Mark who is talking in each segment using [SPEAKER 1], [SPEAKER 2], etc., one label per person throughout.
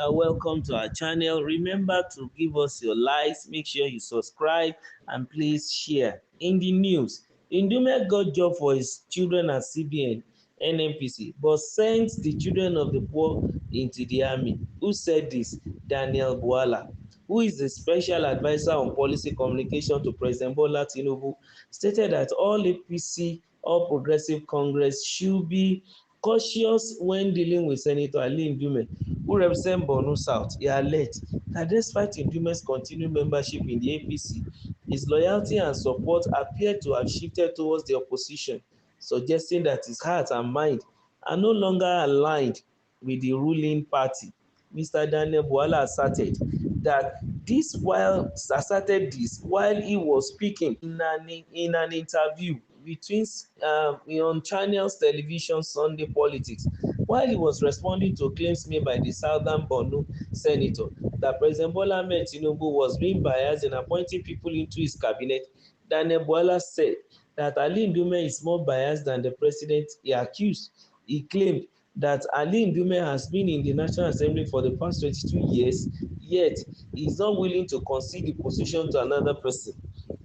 [SPEAKER 1] Welcome to our channel. Remember to give us your likes, make sure you subscribe, and please share. In the news, Ndume got job for his children at CBN Nnpc but sent the children of the poor into the army. Who said this? Daniel Bwala, who is the special advisor on policy communication to President Bola Tinubu, stated that all APC, all Progressive Congress, should be cautious when dealing with Senator Ali Ndume, who represent Borno South. He alleged that despite Ndume's continued membership in the APC, his loyalty and support appeared to have shifted towards the opposition, suggesting that his heart and mind are no longer aligned with the ruling party. Mr. Daniel Bwala asserted this while he was speaking in an interview between on Channels Television Sunday Politics, while he was responding to claims made by the Southern Borno senator that President Bola Ahmed Tinubu was being biased in appointing people into his cabinet. Daniel Bwala said that Ali Ndume is more biased than the president he accused. He claimed that Ali Ndume has been in the National Assembly for the past 22 years, yet he is not willing to concede the position to another person.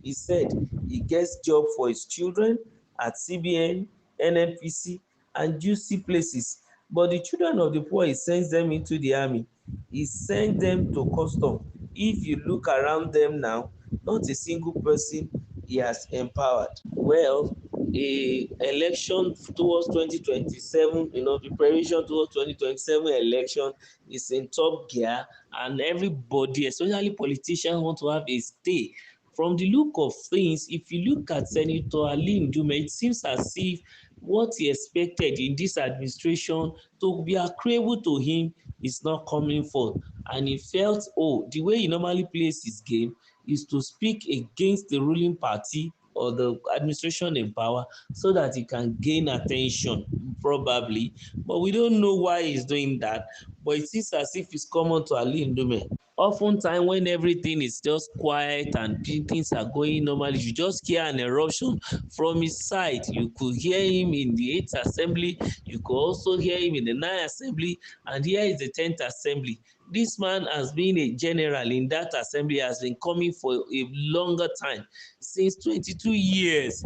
[SPEAKER 1] He said he gets job for his children at CBN, Nnpc, and juicy places, but the children of the poor, he sends them into the army. He sends them to custom. If you look around them now, not a single person he has empowered. Well, a election towards 2027, the preparation towards 2027 election is in top gear, and everybody, especially politicians, want to have a stay. From the look of things, if you look at Senator Ali Ndume, it seems as if what he expected in this administration to be agreeable to him is not coming forth. And he felt, the way he normally plays his game is to speak against the ruling party or the administration in power so that he can gain attention, probably. But we don't know why he's doing that. But it seems as if it's common to Ali Ndume. Oftentimes, when everything is just quiet and things are going normally, you just hear an eruption from his side. You could hear him in the 8th assembly, you could also hear him in the 9th assembly, and here is the 10th assembly. This man has been a general in that assembly, has been coming for a longer time, since 22 years,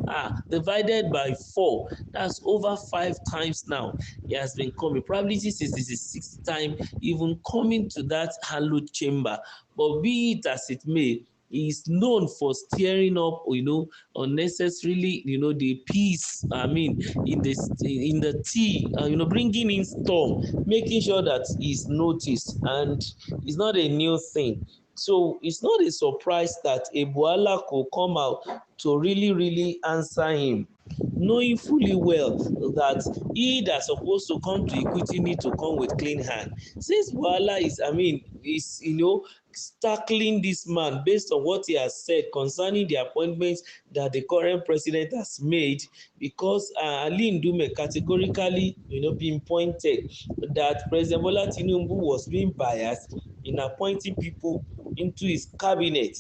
[SPEAKER 1] divided by 4, that's over 5 times now he has been coming. Probably this is the 6th time even coming to that hallowed chamber. But be it as it may, he is known for stirring up, unnecessarily, the peace. In the tea, bringing in storm, making sure that he's noticed, and it's not a new thing. So it's not a surprise that a Bwala could come out to really answer him, knowing fully well that he that's supposed to come to equity need to come with clean hand. Since Bwala is tackling this man based on what he has said concerning the appointments that the current president has made, because Ali Ndume categorically pinpointed that President Bola Tinubu was being biased in appointing people into his cabinet.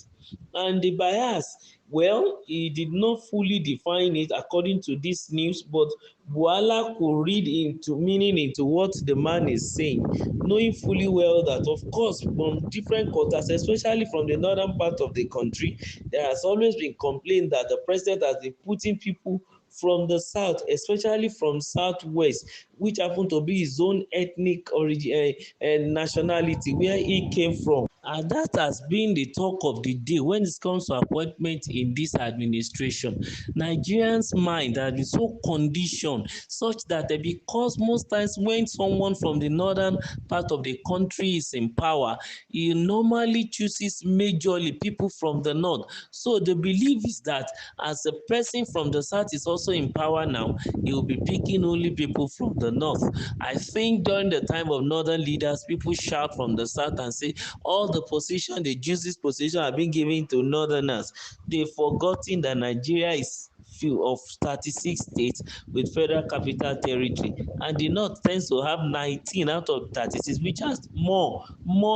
[SPEAKER 1] And the bias, well, he did not fully define it according to this news, but Bwala could read into what the man is saying, knowing fully well that, of course, from different quarters, especially from the northern part of the country, there has always been complaint that the president has been putting people from the south, especially from southwest, which happen to be his own ethnic origin and nationality, where he came from. And that has been the talk of the day when it comes to appointment in this administration. Nigerians' mind has been so conditioned such that because most times when someone from the northern part of the country is in power, he normally chooses majorly people from the north. So the belief is that as a person from the south is also in power now, he will be picking only people from the north. I think during the time of northern leaders, people shout from the south and say all the position, the juicy position have been given to northerners. They've forgotten that Nigeria is few of 36 states with federal capital territory, and the north tends to have 19 out of 36, which has more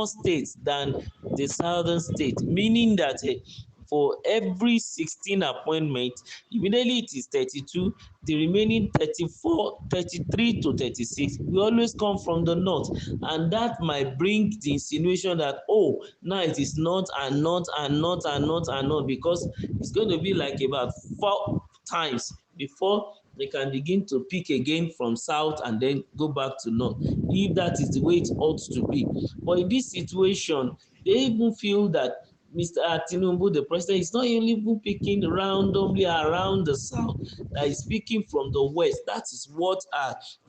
[SPEAKER 1] states than the southern state, meaning that for every 16 appointments, immediately it is 32, the remaining 34, 33 to 36 will always come from the north, and that might bring the insinuation that, oh, now it is not and not and not and not and not, because it's going to be like about 4 times before they can begin to pick again from south and then go back to north, if that is the way it ought to be. But in this situation, they even feel that Mr. Tinubu, the president, is not even picking randomly around the south, that is speaking from the west. That is what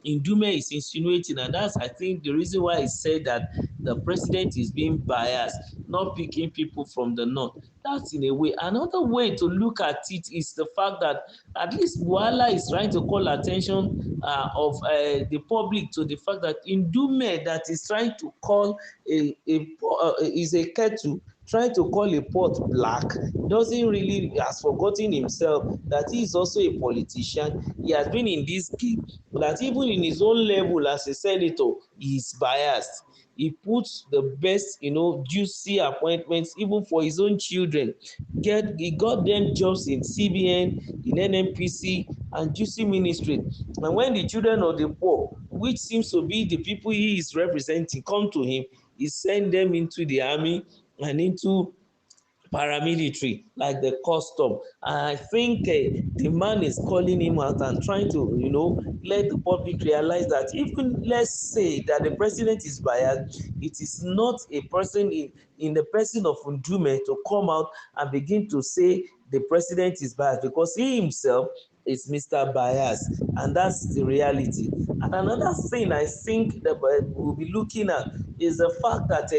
[SPEAKER 1] Ndume is insinuating, and that's, I think, the reason why he said that the president is being biased, not picking people from the north. That's in a way. Another way to look at it is the fact that at least Buhala is trying to call attention of the public to the fact that Ndume, that is trying to call is a kettle, trying to call a pot black, doesn't really, has forgotten himself that he is also a politician. He has been in this game, that even in his own level as a senator, he is biased. He puts the best, juicy appointments even for his own children. He got them jobs in CBN, in Nnpc, and juicy ministry. And when the children of the poor, which seems to be the people he is representing, come to him, he send them into the army and into paramilitary, like the custom. And I think the man is calling him out and trying to, let the public realize that even, let's say that the president is biased, it is not a person in the person of Ndume to come out and begin to say the president is biased, because he himself is Mr. Bias, and that's the reality. And another thing I think that we'll be looking at is the fact that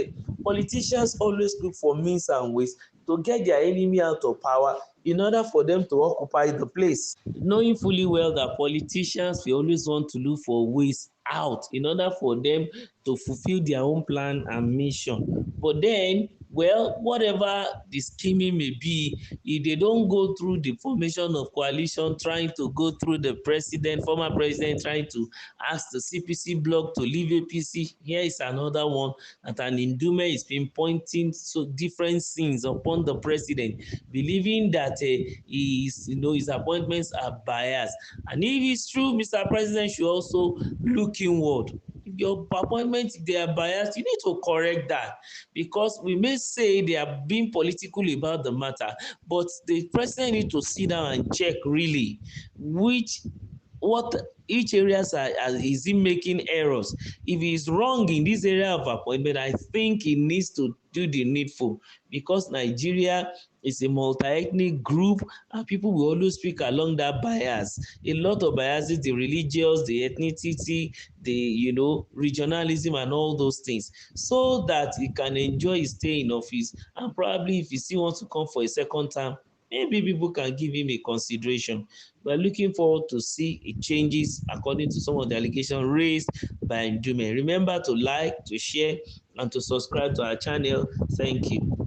[SPEAKER 1] politicians always look for means and ways to get their enemy out of power in order for them to occupy the place, knowing fully well that politicians will always want to look for ways out in order for them to fulfill their own plan and mission. But then, well, whatever the scheming may be, if they don't go through the formation of coalition, trying to go through the president, former president, trying to ask the CPC bloc to leave APC, here is another one that an Ndume is pinpointing so different things upon the president, believing that his appointments are biased. And if it's true, Mr. President should also look inward. If your appointment, they are biased, you need to correct that, because we may say they are being political about the matter, but the president need to sit down and check really what each areas is he making errors. If he is wrong in this area of appointment, I think he needs to do the needful, because Nigeria is a multi-ethnic group and people will always speak along that bias. A lot of biases, the religious, the ethnicity, the regionalism and all those things, so that he can enjoy his stay in office, and probably if he still wants to come for a second term, maybe people can give him a consideration. We are looking forward to see it changes according to some of the allegations raised by Ndume. Remember to like, to share, and to subscribe to our channel. Thank you.